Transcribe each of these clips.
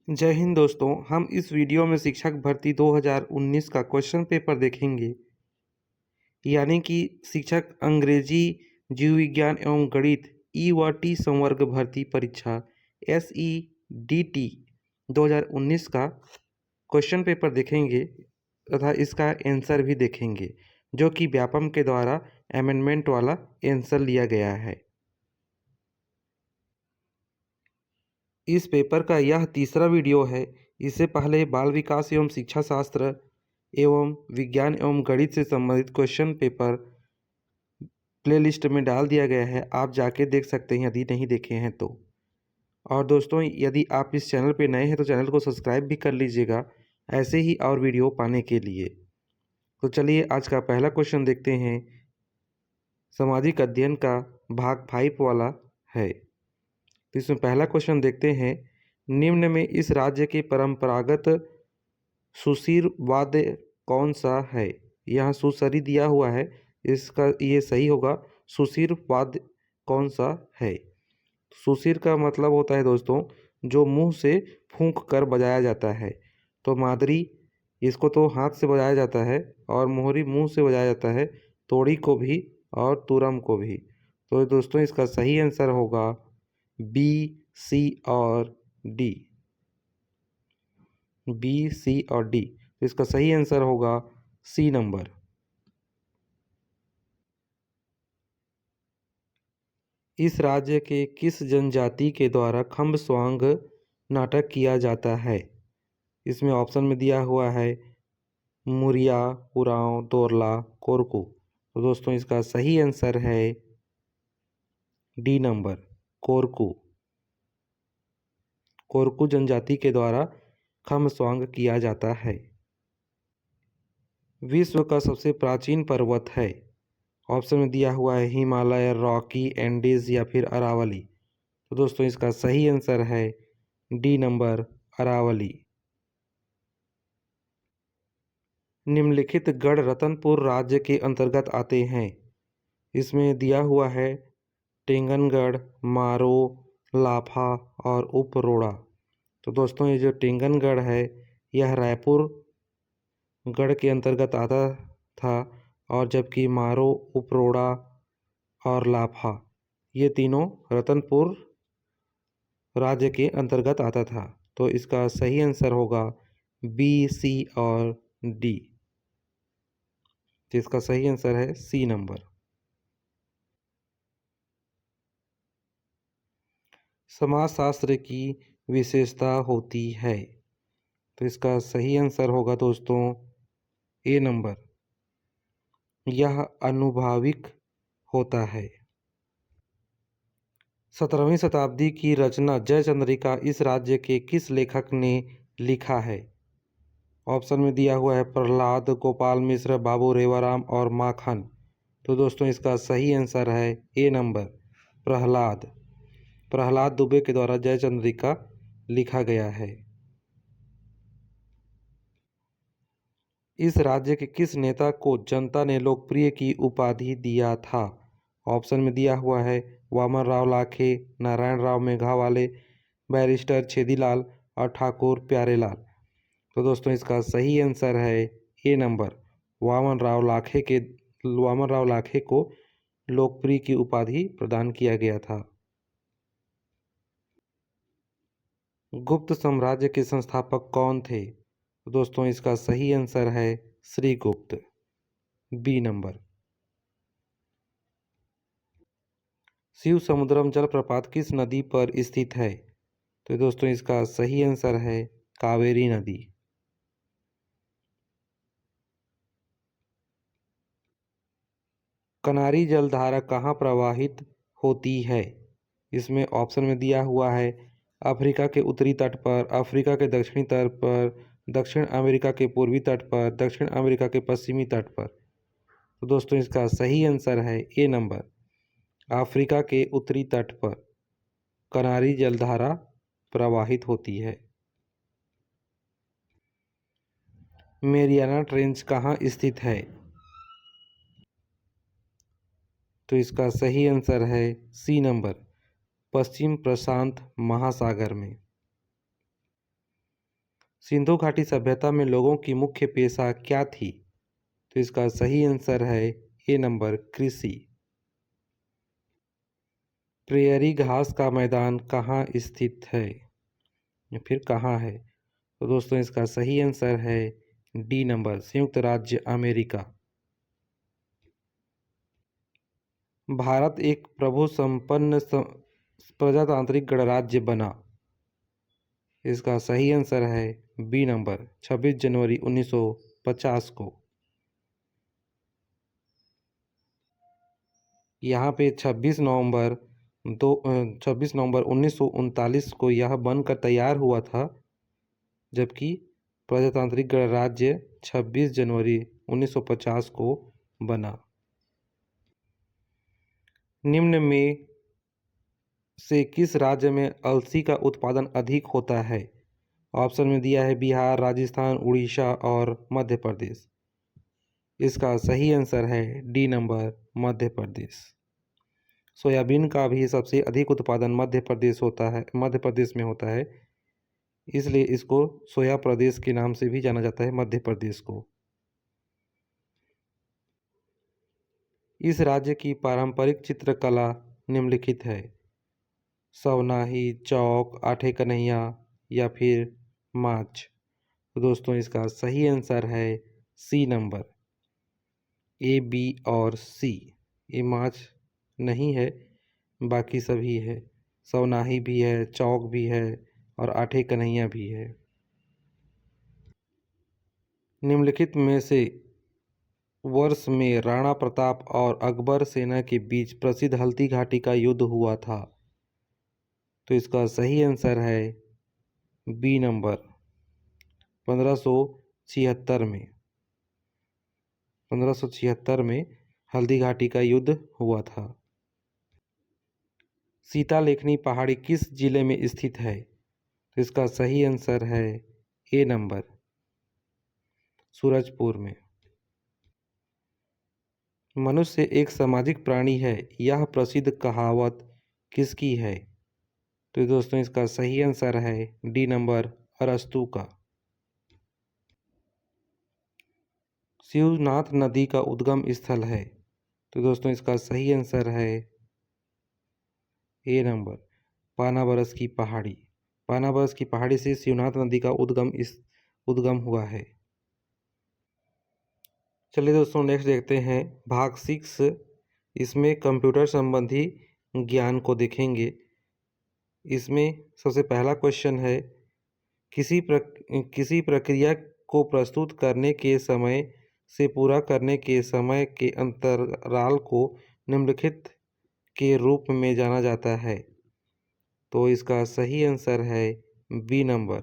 जय हिंद दोस्तों। हम इस वीडियो में शिक्षक भर्ती 2019 का क्वेश्चन पेपर देखेंगे, यानी कि शिक्षक अंग्रेजी, जीव विज्ञान एवं गणित ई व टी संवर्ग भर्ती परीक्षा SEDT 2019 का क्वेश्चन पेपर देखेंगे तथा इसका आंसर भी देखेंगे, जो कि व्यापम के द्वारा अमेंडमेंट वाला आंसर लिया गया है। इस पेपर का यह तीसरा वीडियो है। इससे पहले बाल विकास एवं शिक्षा शास्त्र एवं विज्ञान एवं गणित से संबंधित क्वेश्चन पेपर प्लेलिस्ट में डाल दिया गया है, आप जाके देख सकते हैं यदि नहीं देखे हैं तो। और दोस्तों, यदि आप इस चैनल पे नए हैं तो चैनल को सब्सक्राइब भी कर लीजिएगा ऐसे ही और वीडियो पाने के लिए। तो चलिए आज का पहला क्वेश्चन देखते हैं। सामाजिक अध्ययन का भाग 5 वाला है। तो इसमें पहला क्वेश्चन देखते हैं। निम्न में इस राज्य के परंपरागत सुशीर वाद्य कौन सा है? यहाँ सुसरी दिया हुआ है, इसका ये सही होगा। सुशीर वाद्य कौन सा है? सुशीर का मतलब होता है दोस्तों जो मुंह से फूंक कर बजाया जाता है। तो मादरी, इसको तो हाथ से बजाया जाता है, और मोहरी मुंह से बजाया जाता है, तोड़ी को भी और तुरम को भी। तो दोस्तों इसका सही आंसर होगा बी, सी और डी। बी, सी और डी। तो इसका सही आंसर होगा सी नंबर। इस राज्य के किस जनजाति के द्वारा खम्बस्वांग नाटक किया जाता है? इसमें ऑप्शन में दिया हुआ है मुरिया, उरांव, दोरला, कोरकू। तो दोस्तों इसका सही आंसर है डी नंबर, कोरकू। कोरकू जनजाति के द्वारा खम्बस्वांग किया जाता है। विश्व का सबसे प्राचीन पर्वत है? ऑप्शन में दिया हुआ है हिमालय, रॉकी, एंडीज या फिर अरावली। तो दोस्तों इसका सही आंसर है डी नंबर, अरावली। निम्नलिखित गढ़ रतनपुर राज्य के अंतर्गत आते हैं। इसमें दिया हुआ है टेंगनगढ़, मारो, लाफा और उपरोड़ा। तो दोस्तों ये जो टेंगनगढ़ है यह रायपुर गढ़ के अंतर्गत आता था, और जबकि मारो, उपरोड़ा और लाफा ये तीनों रतनपुर राज्य के अंतर्गत आता था। तो इसका सही आंसर होगा बी, सी और डी। जिसका सही आंसर है सी नंबर। समाजशास्त्र की विशेषता होती है? तो इसका सही आंसर होगा दोस्तों ए नंबर, यह अनुभाविक होता है। 17वीं शताब्दी की रचना जयचंद्रिका इस राज्य के किस लेखक ने लिखा है? ऑप्शन में दिया हुआ है प्रहलाद, गोपाल मिश्र, बाबू रेवाराम और माखन। तो दोस्तों इसका सही आंसर है ए नंबर, प्रहलाद। प्रहलाद दुबे के द्वारा जयचंद्रिका लिखा गया है। इस राज्य के किस नेता को जनता ने लोकप्रिय की उपाधि दिया था? ऑप्शन में दिया हुआ है वामन राव लाखे, नारायण राव मेघावाले, बैरिस्टर छेदीलाल और ठाकुर प्यारेलाल। तो दोस्तों इसका सही आंसर है ए नंबर, वामन राव लाखे को लोकप्रिय की उपाधि प्रदान किया गया था। गुप्त साम्राज्य के संस्थापक कौन थे? तो दोस्तों इसका सही आंसर है श्रीगुप्त, बी नंबर। शिव समुद्रम जलप्रपात किस नदी पर स्थित है? तो दोस्तों इसका सही आंसर है कावेरी नदी। कनारी जलधारा कहाँ प्रवाहित होती है? इसमें ऑप्शन में दिया हुआ है अफ्रीका के उत्तरी तट पर, अफ्रीका के दक्षिणी तट पर, दक्षिण अमेरिका के पूर्वी तट पर, दक्षिण अमेरिका के पश्चिमी तट पर। तो दोस्तों इसका सही आंसर है ए नंबर, अफ्रीका के उत्तरी तट पर कनारी जलधारा प्रवाहित होती है। मेरियाना ट्रेंच कहाँ स्थित है? तो इसका सही आंसर है सी नंबर, पश्चिम प्रशांत महासागर में। सिंधु घाटी सभ्यता में लोगों की मुख्य पेशा क्या थी? तो इसका सही आंसर है ए नंबर कृषि। प्रेयरी घास का मैदान कहाँ स्थित है या फिर कहाँ है? तो दोस्तों इसका सही आंसर है डी नंबर संयुक्त राज्य अमेरिका। भारत एक प्रभु संपन्न प्रजातांत्रिक गणराज्य बना। इसका सही आंसर है बी नंबर 26 जनवरी 1950 को। यहाँ पे 26 नवंबर 1939 को यह बनकर तैयार हुआ था, जबकि प्रजातांत्रिक गणराज्य 26 जनवरी 1950 को बना। निम्न में से किस राज्य में अलसी का उत्पादन अधिक होता है? ऑप्शन में दिया है बिहार, राजस्थान, उड़ीसा और मध्य प्रदेश। इसका सही आंसर है D number Madhya Pradesh. Soybean का भी सबसे अधिक उत्पादन मध्य प्रदेश में होता है, इसलिए इसको सोया प्रदेश के नाम से भी जाना जाता है, मध्य प्रदेश को। इस राज्य की पारंपरिक चित्रकला निम्नलिखित है। सवनाही, चौक, आठे कन्हैया या फिर माच। तो दोस्तों इसका सही आंसर है सी नंबर, ए, बी और सी। ये माच नहीं है, बाकी सभी है। सवनाही भी है, चौक भी है और आठे कन्हैया भी है। निम्नलिखित में से वर्ष में राणा प्रताप और अकबर सेना के बीच प्रसिद्ध हल्दी घाटी का युद्ध हुआ था? तो इसका सही आंसर है बी नंबर 1576 में। 1576 में हल्दी घाटी का युद्ध हुआ था। सीतालेखनी पहाड़ी किस जिले में स्थित है? तो इसका सही आंसर है ए नंबर सूरजपुर में। मनुष्य एक सामाजिक प्राणी है, यह प्रसिद्ध कहावत किसकी है? तो दोस्तों इसका सही आंसर है डी नंबर अरस्तू का। शिवनाथ नदी का उद्गम स्थल है? तो दोस्तों इसका सही आंसर है ए नंबर पानाबरस की पहाड़ी। पानाबरस की पहाड़ी से शिवनाथ नदी का उद्गम हुआ है। चलिए दोस्तों नेक्स्ट देखते हैं भाग 6। इसमें कंप्यूटर संबंधी ज्ञान को देखेंगे। इसमें सबसे पहला क्वेश्चन है, किसी प्रक्रिया को प्रस्तुत करने के समय से पूरा करने के समय के अंतराल को निम्नलिखित के रूप में जाना जाता है? तो इसका सही आंसर है B number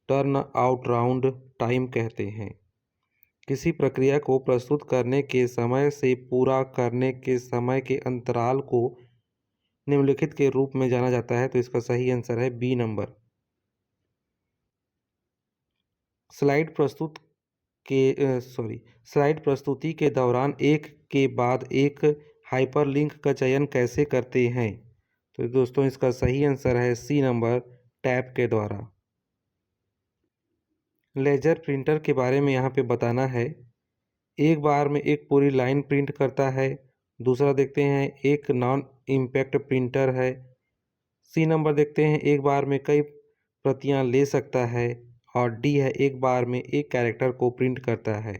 turn out round time कहते हैं। किसी प्रक्रिया को प्रस्तुत करने के समय से पूरा करने के समय के अंतराल को निम्नलिखित के रूप में जाना जाता है। तो इसका सही आंसर है बी नंबर। स्लाइड प्रस्तुति के दौरान एक के बाद एक हाइपरलिंक का चयन कैसे करते हैं? तो दोस्तों इसका सही आंसर है सी नंबर टैब के द्वारा। लेजर प्रिंटर के बारे में यहाँ पे बताना है। एक बार में एक पूरी लाइन प्रिंट करता है। दूसरा देखते हैं एक नॉन इम्पैक्ट प्रिंटर है। सी नंबर देखते हैं एक बार में कई प्रतियां ले सकता है। और डी है एक बार में एक कैरेक्टर को प्रिंट करता है।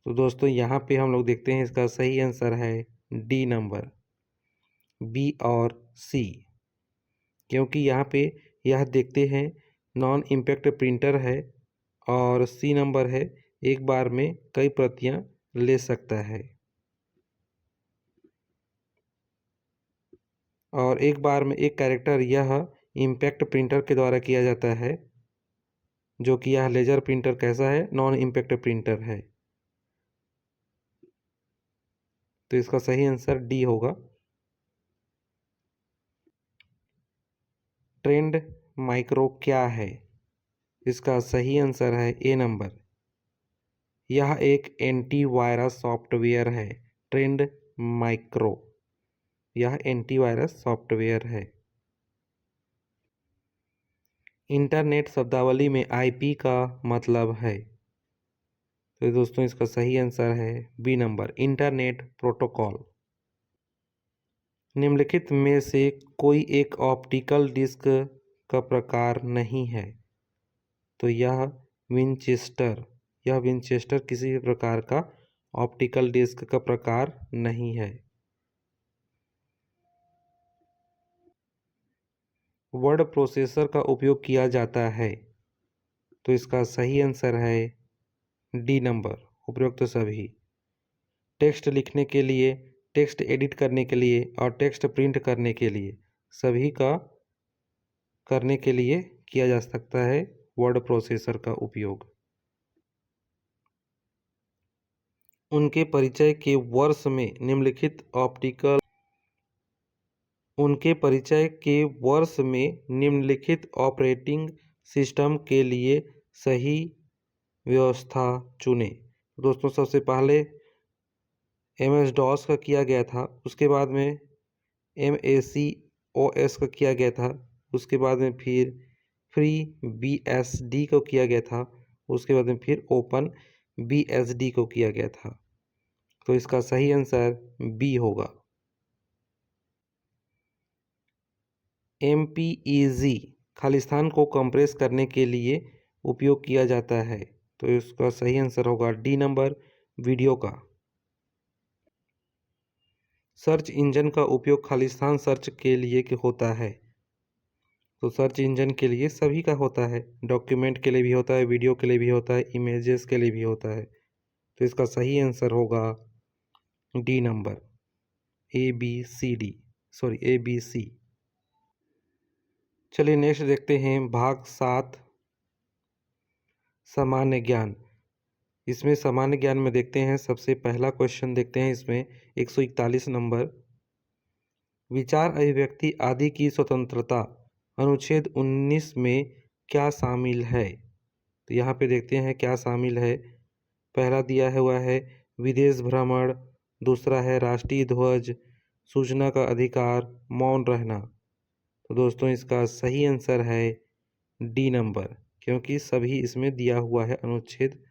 तो दोस्तों यहाँ पे हम लोग देखते हैं इसका सही आंसर है डी नंबर, बी और सी। क्योंकि यहाँ पे यह देखते हैं नॉन इम्पैक्ट प्रिंटर है और सी नंबर है एक बार में कई प्रतियां ले सकता है। और एक बार में एक कैरेक्टर यह इम्पैक्ट प्रिंटर के द्वारा किया जाता है, जो कि यह लेजर प्रिंटर कैसा है, नॉन इम्पैक्ट प्रिंटर है। तो इसका सही आंसर डी होगा। ट्रेंड माइक्रो क्या है? इसका सही आंसर है ए नंबर, यह एक एंटीवायरस सॉफ्टवेयर है। ट्रेंड माइक्रो यह एंटीवायरस सॉफ्टवेयर है। इंटरनेट शब्दावली में आईपी का मतलब है। तो दोस्तों इसका सही आंसर है बी नंबर, इंटरनेट प्रोटोकॉल। निम्नलिखित में से कोई एक ऑप्टिकल डिस्क का प्रकार नहीं है। तो यह विंचेस्टर किसी भी प्रकार का ऑप्टिकल डिस्क का प्रकार नहीं है। वर्ड प्रोसेसर का उपयोग किया जाता है। तो इसका सही आंसर है डी नंबर, उपयुक्त सभी। टेक्स्ट लिखने के लिए, टेक्स्ट एडिट करने के लिए और टेक्स्ट प्रिंट करने के लिए सभी का करने के लिए किया जा सकता है वर्ड प्रोसेसर का उपयोग। उनके परिचय के वर्ष में निम्नलिखित ऑपरेटिंग सिस्टम के लिए सही व्यवस्था चुने। दोस्तों सबसे पहले MS DOS का किया गया था, उसके बाद में MAC OS का किया गया था, उसके बाद में फिर FreeBSD को किया गया था, उसके बाद में फिर OpenBSD को किया गया था। तो इसका सही आंसर बी होगा। MPEG खालिस्तान को कंप्रेस करने के लिए उपयोग किया जाता है। तो इसका सही आंसर होगा डी नंबर, वीडियो का। सर्च इंजन का उपयोग खालिस्तान सर्च के लिए होता है। तो सर्च इंजन के लिए सभी का होता है, डॉक्यूमेंट के लिए भी होता है, वीडियो के लिए भी होता है, इमेजेस के लिए भी होता है। तो इसका सही आंसर होगा डी नंबर, ABC। चलिए नेक्स्ट देखते हैं भाग 7 सामान्य ज्ञान। इसमें सामान्य ज्ञान में देखते हैं, सबसे पहला क्वेश्चन देखते हैं इसमें 141 नंबर। विचार, अभिव्यक्ति आदि की स्वतंत्रता अनुच्छेद 19 में क्या शामिल है। तो यहाँ पे देखते हैं क्या शामिल है। पहला दिया हुआ है विदेश भ्रमण, दूसरा है राष्ट्रीय ध्वज, सूचना का अधिकार, मौन रहना। तो दोस्तों इसका सही आंसर है डी नंबर, क्योंकि सभी इसमें दिया हुआ है अनुच्छेद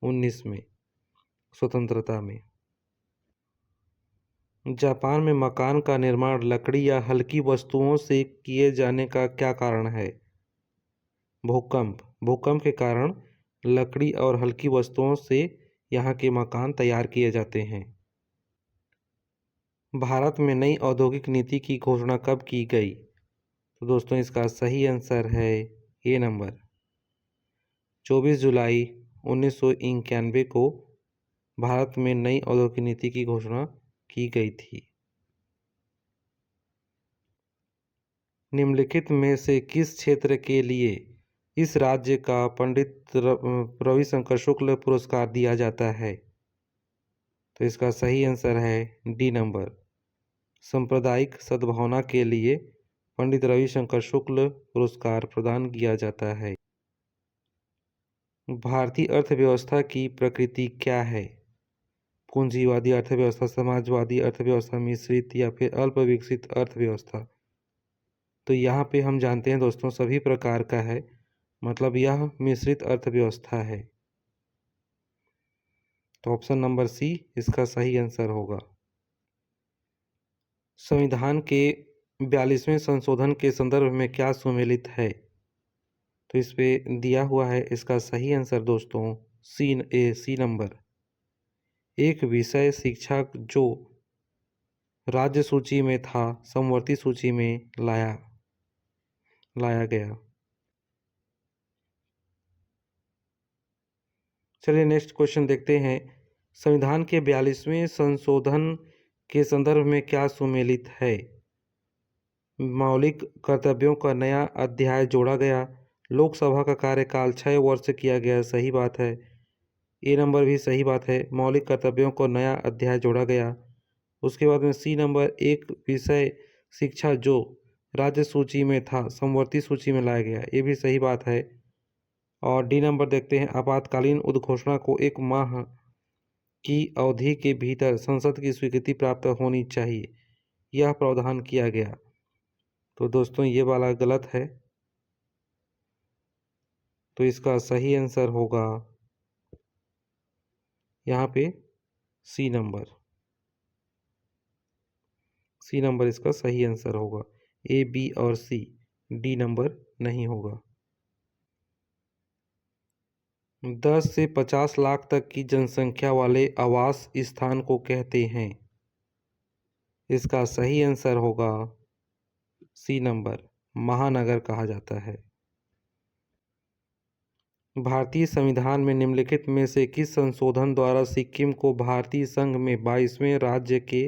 19 में स्वतंत्रता में। जापान में मकान का निर्माण लकड़ी या हल्की वस्तुओं से किए जाने का क्या कारण है। भूकंप के कारण लकड़ी और हल्की वस्तुओं से यहाँ के मकान तैयार किए जाते हैं। भारत में नई औद्योगिक नीति की घोषणा कब की गई। तो दोस्तों इसका सही आंसर है ए नंबर, 24 जुलाई 1991 को भारत में नई औद्योगिक नीति की घोषणा की गई थी। निम्नलिखित में से किस क्षेत्र के लिए इस राज्य का पंडित रविशंकर शुक्ल पुरस्कार दिया जाता है। तो इसका सही आंसर है डी नंबर, सांप्रदायिक सद्भावना के लिए पंडित रविशंकर शुक्ल पुरस्कार प्रदान किया जाता है। भारतीय अर्थव्यवस्था की प्रकृति क्या है। पूंजीवादी अर्थव्यवस्था, समाजवादी अर्थव्यवस्था, मिश्रित या फिर अल्प विकसित अर्थव्यवस्था। तो यहाँ पे हम जानते हैं दोस्तों सभी प्रकार का है, मतलब यह मिश्रित अर्थव्यवस्था है। तो ऑप्शन नंबर सी इसका सही आंसर होगा। संविधान के 42वें संशोधन के संदर्भ में क्या सुमेलित है। तो इस पे दिया हुआ है, इसका सही आंसर दोस्तों सी नंबर, एक विषय शिक्षा जो राज्य सूची में था समवर्ती सूची में लाया गया। चलिए नेक्स्ट क्वेश्चन देखते हैं। संविधान के 42वें संशोधन के संदर्भ में क्या सुमेलित है। मौलिक कर्तव्यों का नया अध्याय जोड़ा गया, लोकसभा का कार्यकाल 6 वर्ष किया गया, सही बात है। ए नंबर भी सही बात है, मौलिक कर्तव्यों को नया अध्याय जोड़ा गया। उसके बाद में सी नंबर, एक विषय शिक्षा जो राज्य सूची में था समवर्ती सूची में लाया गया, ये भी सही बात है। और डी नंबर देखते हैं, आपातकालीन उद्घोषणा को 1 माह की अवधि के भीतर संसद की स्वीकृति प्राप्त होनी चाहिए, यह प्रावधान किया गया। तो दोस्तों ये वाला गलत है, तो इसका सही आंसर होगा यहाँ पे सी नंबर। सी नंबर इसका सही आंसर होगा। ए, बी और सी, डी नंबर नहीं होगा। 10 से 50 लाख तक की जनसंख्या वाले आवास स्थान को कहते हैं। इसका सही आंसर होगा सी नंबर, महानगर कहा जाता है। भारतीय संविधान में निम्नलिखित में से किस संशोधन द्वारा सिक्किम को भारतीय संघ में 22वें राज्य के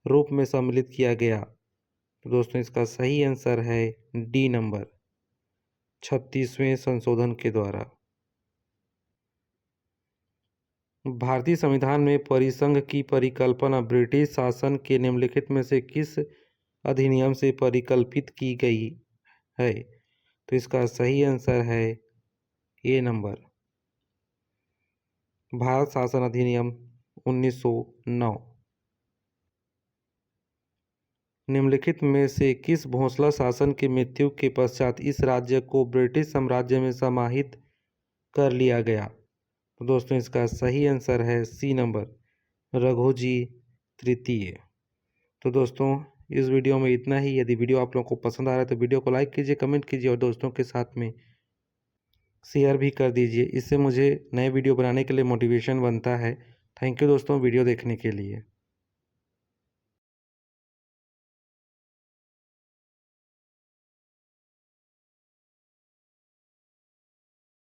रूप में सम्मिलित किया गया? तो दोस्तों इसका सही आंसर है डी नंबर, 36वें संशोधन के द्वारा। भारतीय संविधान में परिसंघ की परिकल्पना ब्रिटिश शासन के निम्नलिखित में से किस अधिनियम से परिकल्पित की गई है? तो इसका सही आंसर है ए नंबर, भारत शासन अधिनियम 1909। निम्नलिखित में से किस भोसला शासन की मृत्यु के पश्चात इस राज्य को ब्रिटिश साम्राज्य में समाहित कर लिया गया? तो दोस्तों इसका सही आंसर है सी नंबर, रघोजी तृतीय। तो दोस्तों इस वीडियो में इतना ही। यदि वीडियो आप लोगों को पसंद आ रहा है तो वीडियो को लाइक कीजिए, कमेंट कीजिए और दोस्तों के साथ में शेयर भी कर दीजिए। इससे मुझे नए वीडियो बनाने के लिए मोटिवेशन बनता है। थैंक यू दोस्तों वीडियो देखने के लिए।